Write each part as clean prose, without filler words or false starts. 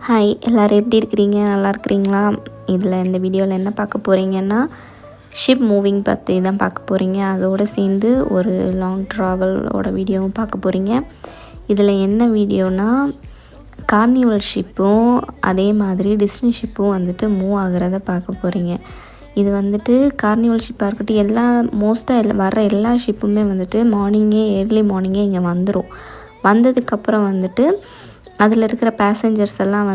Hi எல்லோரும் எப்படி இருக்கிறீங்க? நல்லா இருக்கிறீங்களா? இந்த வீடியோவில் என்ன பார்க்க போகிறீங்கன்னா, ஷிப் மூவிங் பற்றி தான் பார்க்க போகிறீங்க. அதோடு சேர்ந்து ஒரு லாங் ட்ராவலோட வீடியோவும் பார்க்க போகிறீங்க. இதில் என்ன வீடியோனா, கார்னிவல் ஷிப்பும் அதே மாதிரி டிஸ்னி ஷிப்பும் மூவ் ஆகிறத பார்க்க போகிறீங்க. இது கார்னிவல் ஷிப்பாக இருக்கட்டும், மோஸ்ட்டாக வர எல்லா ஷிப்புமே ஏர்லி மார்னிங்கே இங்கே வந்துடும். வந்ததுக்கப்புறம் அதில் இருக்கிற பேசஞ்சர்ஸ் எல்லாம்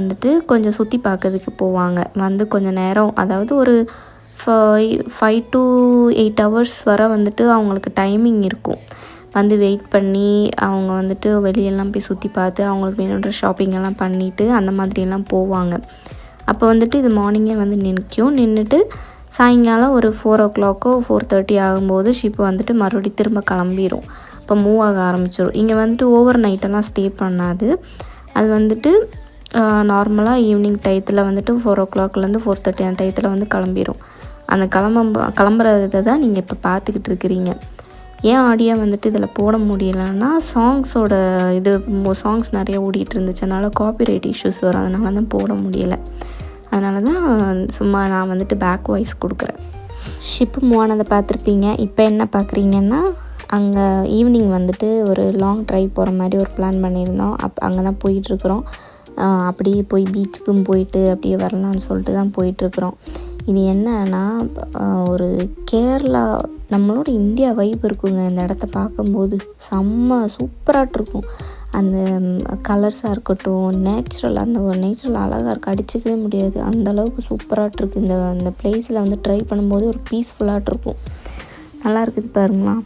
கொஞ்சம் சுற்றி பார்க்கறதுக்கு போவாங்க. கொஞ்சம் நேரம், அதாவது ஒரு 5 to 8 hours வரை அவங்களுக்கு டைமிங் இருக்கும். வெயிட் பண்ணி அவங்க வெளியெல்லாம் போய் சுற்றி பார்த்து அவங்களுக்கு வேணுன்ற ஷாப்பிங் எல்லாம் பண்ணிவிட்டு அந்த மாதிரியெல்லாம் போவாங்க. அப்போ இது மார்னிங்கே நின்றுட்டு சாயங்காலம் ஒரு 4 o'clock 4:30 ஆகும்போது ஷிப்பு மறுபடியும் திரும்ப கிளம்பிடும். இப்போ மூவ் ஆக ஆரம்பிச்சிடும். இங்கே ஓவர் நைட்டெல்லாம் ஸ்டே பண்ணாது. அது நார்மலாக ஈவினிங் டயத்தில் 4 o'clockலேருந்து 4:30 அந்த டயத்தில் கிளம்பிடும். அந்த கிளம்புறதை தான் நீங்கள் இப்போ பார்த்துக்கிட்டு இருக்கிறீங்க. ஏன் ஆடியோ இதில் போட முடியலைன்னா, சாங்ஸ் நிறைய ஓடிட்டு இருந்துச்சுனால காப்பிரைட் இஷ்யூஸ் வரும். அதனால தான் போட முடியலை. அதனால தான் சும்மா நான் பேக் வாய்ஸ் கொடுக்குறேன். ஷிப்பு மூவ் ஆனதை பார்த்துருப்பீங்க. இப்போ என்ன பார்க்குறீங்கன்னா, அங்கே ஈவினிங் ஒரு லாங் ட்ரைவ் போகிற மாதிரி ஒரு பிளான் பண்ணியிருந்தோம். அங்கே தான் போயிட்டுருக்குறோம். அப்படியே போய் பீச்சுக்கும் போயிட்டு அப்படியே வரலான்னு சொல்லிட்டு தான் போயிட்டுருக்குறோம். இது என்னன்னா, ஒரு கேரளா, நம்மளோட இந்தியா வைப் இருக்குங்க. இந்த இடத்த பார்க்கும்போது செம்ம சூப்பராகிட்ருக்கும். அந்த கலர்ஸாக இருக்கட்டும், நேச்சுரல், அந்த ஒரு நேச்சுரல் அழகாக இருக்குது, அடிச்சிக்கவே முடியாது. அந்தளவுக்கு சூப்பராகிட்ருக்கு. இந்த பிளேஸில் ட்ரை பண்ணும்போது ஒரு பீஸ்ஃபுல்லாகிட்ருக்கும். நல்லா இருக்குது பாருங்களா.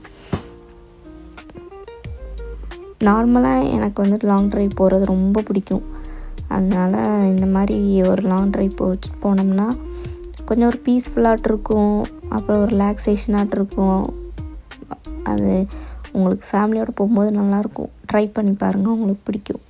நார்மலாக எனக்கு லாங் ட்ரைவ் போகிறது ரொம்ப பிடிக்கும். அதனால் இந்த மாதிரி ஒரு லாங் ட்ரைவ் போனோம்னா கொஞ்சம் ஒரு பீஸ்ஃபுல்லாகிட்ருக்கும். அப்புறம் ஒரு ரிலாக்ஸேஷனாகிட்ருக்கும். அது உங்களுக்கு ஃபேமிலியோடு போகும்போது நல்லாயிருக்கும். ட்ரை பண்ணி பாருங்கள், உங்களுக்கு பிடிக்கும்.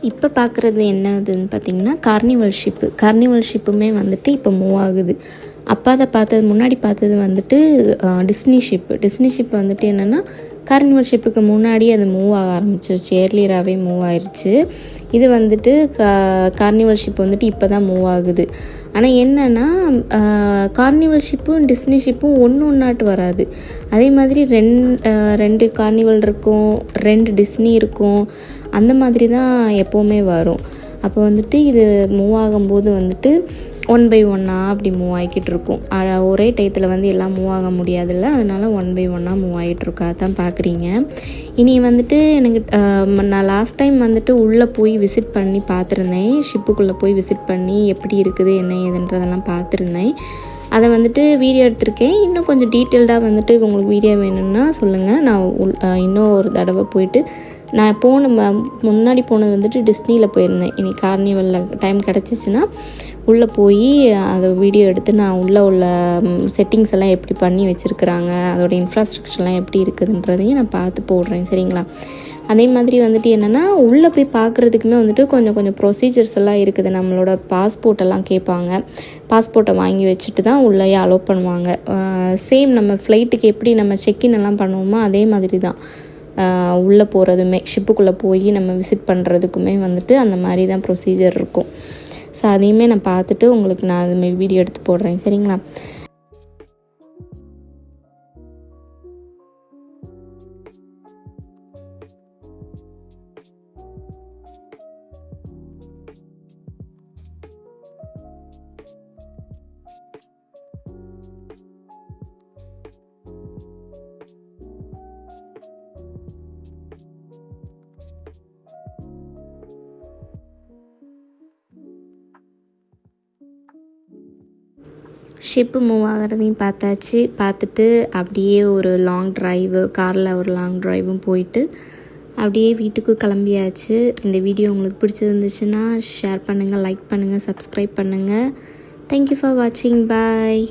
இப்போ பார்க்குறது என்னதுன்னு பார்த்திங்கன்னா கார்னிவல் ஷிப்புமே வந்துட்டு இப்போ மூவ் ஆகுது. அப்போ அதை முன்னாடி பார்த்தது வந்துட்டு டிஸ்னி ஷிப் வந்துட்டு என்னென்னா கார்னிவல் ஷிப்புக்கு முன்னாடி அது மூவ் ஆக ஆரம்பிச்சிருச்சு, ஏர்லியராகவே மூவ் ஆயிடுச்சு. இது வந்துட்டு கார்னிவல் ஷிப் வந்துட்டு இப்போ தான் மூவ் ஆகுது. ஆனால் என்னென்னா கார்னிவல் ஷிப்பும் டிஸ்னி ஷிப்பும் ஒன்றாட்டு வராது. அதே மாதிரி ரெண்டு கார்னிவல் இருக்கும், 2 டிஸ்னி இருக்கும், அந்த மாதிரி தான் எப்போவுமே வரும். அப்போ வந்துட்டு இது மூவ் ஆகும்போது வந்துட்டு 1 by 1 அப்படி மூவ் ஆகிக்கிட்டு இருக்கும். ஒரே டயத்தில் வந்து எல்லாம் மூவ் ஆக முடியாதுல்ல, அதனால் 1 by 1 மூவ் ஆகிட்டுருக்கா தான் பார்க்குறீங்க. இனி வந்துட்டு எனக்கு நான் லாஸ்ட் டைம் வந்துட்டு உள்ளே போய் விசிட் பண்ணி பார்த்துருந்தேன். ஷிப்புக்குள்ளே போய் விசிட் பண்ணி எப்படி இருக்குது என்ன ஏதுன்றதெல்லாம் பார்த்துருந்தேன். அதை வந்துட்டு வீடியோ எடுத்திருக்கேன். இன்னும் கொஞ்சம் டீட்டெயில்டாக வந்துட்டு உங்களுக்கு வீடியோ வேணும்னா சொல்லுங்கள். நான் இன்னும் ஒரு தடவை போயிட்டு நான் முன்னாடி போனது வந்துட்டு டிஸ்னியில் போயிருந்தேன். இனி கார்னிவலில் டைம் கிடச்சிச்சின்னா உள்ளே போய் அதை வீடியோ எடுத்து நான் உள்ள செட்டிங்ஸ் எல்லாம் எப்படி பண்ணி வச்சுருக்குறாங்க, அதோடய இன்ஃப்ராஸ்ட்ரக்சர்லாம் எப்படி இருக்குதுன்றதையும் நான் பார்த்து போடுறேன், சரிங்களா? அதே மாதிரி வந்துட்டு என்னென்னா உள்ளே போய் பார்க்குறதுக்குமே வந்துட்டு கொஞ்சம் ப்ரொசீஜர்ஸ் எல்லாம் இருக்குது. நம்மளோட பாஸ்போர்ட்டெல்லாம் கேட்பாங்க. பாஸ்போர்ட்டை வாங்கி வச்சுட்டு தான் உள்ளேயே அலோவ் பண்ணுவாங்க. சேம் நம்ம ஃப்ளைட்டுக்கு எப்படி நம்ம செக்இன் எல்லாம் பண்ணுவோமோ அதே மாதிரி தான் உள்ளே போகிறதுமே, ஷிப்புக்குள்ளே போய் நம்ம விசிட் பண்ணுறதுக்குமே வந்துட்டு அந்த மாதிரி தான் ப்ரொசீஜர் இருக்கும். ஸோ அதையுமே நான் பார்த்துட்டு உங்களுக்கு நான் அதுமாரி வீடியோ எடுத்து போடுறேன், சரிங்களா? ஷிப்பு மூவ் ஆகிறதையும் பார்த்தாச்சு. பார்த்துட்டு அப்படியே ஒரு லாங் ட்ரைவு, காரில் ஒரு லாங் ட்ரைவும் போயிட்டு அப்படியே வீட்டுக்கு கிளம்பியாச்சு. இந்த வீடியோ உங்களுக்கு பிடிச்சிருந்துச்சுன்னா ஷேர் பண்ணுங்கள், லைக் பண்ணுங்கள், சப்ஸ்கிரைப் பண்ணுங்கள். தேங்க்யூ ஃபார் வாட்சிங். பாய்.